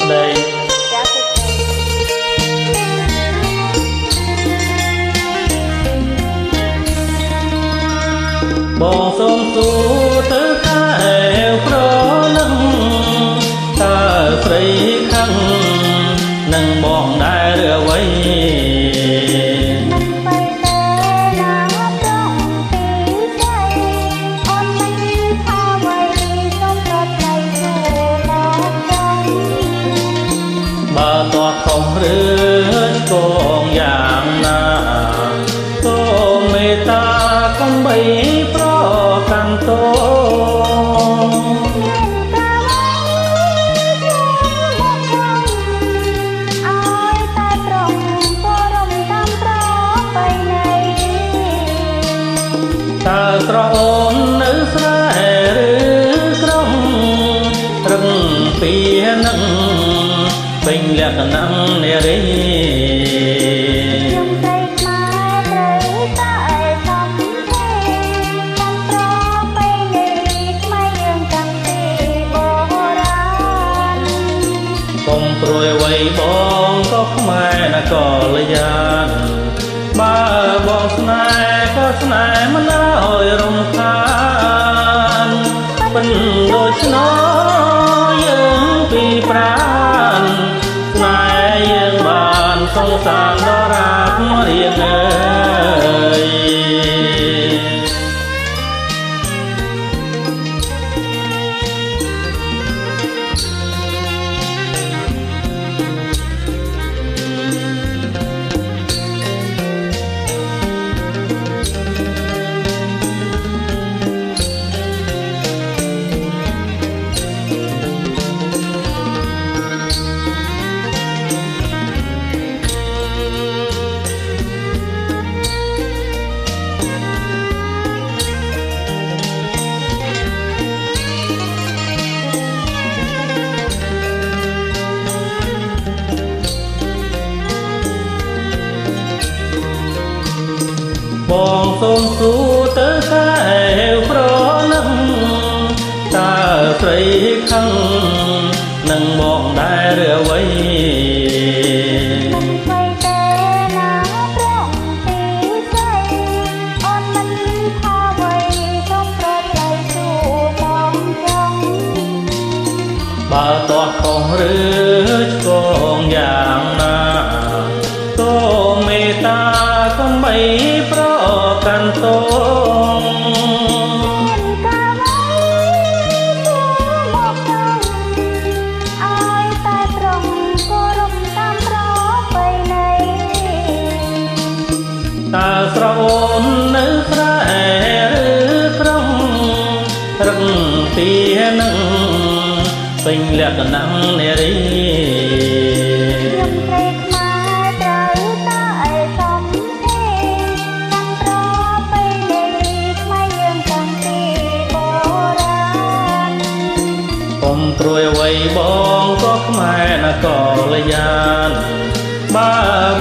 ស្ដីបងសូមសួរទៅតែប្រលឹងតើស្រីខឹងនឹងបងដែរឬអ្វីបើតោះខុសឬកងយ៉ាងណាសូមមេត្តាកុំបីប្រកាន់តោតើស្រអូននៅស្រែឬក្រុងរឹងពីនឹងពេញលក្ខណៈនារីខ្ញុំใจខ្មែរត្រូវតែសំពេចតាមប្របីនៃខ្មែរយើងតាំងពីបុរាណកុំព្រួយអ្វីបងក៏ខ្មែរណាក៏លយានបើបងស្នេហ៍ក៏ស្នេហ៍មិនឲ្យរំខានបិណ្ឌដូច្នោះយើងពីប្រាណស្នេហ៍យើងបានសងសានដល់រាបរៀងអើយបងសូមសួរទៅតែប្រលឹងតើស្រីខឹងនឹងបងដែរឬអ្វីមិនស្វ័យទេណាប្រងពីស្រីអូនមិនថាអ្វីសូមប្រដៅសួរបងចង់បើតោះខុសឬឆ្គងយ៉ាងណាសូមមេត្តាកុំបីប្រកាន់តងតើស្រអូននៅស្រែឬក្រុងរឹងពីនឹងពេញលក្ខណៈនារីខ្ញុំព្រៃខ្មែរត្រូវតែសំពេចតាមប្របីនៃខ្មែរយើងតាំងពីបុរាណកុំព្រួយអ្វីបងក៏ខ្មែរណាក៏លយានបើ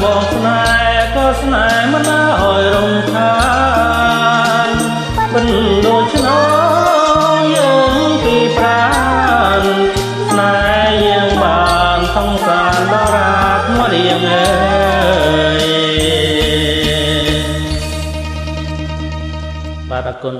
បងស្នេហ៍ក៏ស្នេហ៍មិនឲ្យរំខានបិណ្ឌដូច្នោះយើងពីប្រាណស្នេហ៍យើងបានសងសានដល់រាបរៀងអើយបាទអរគុណ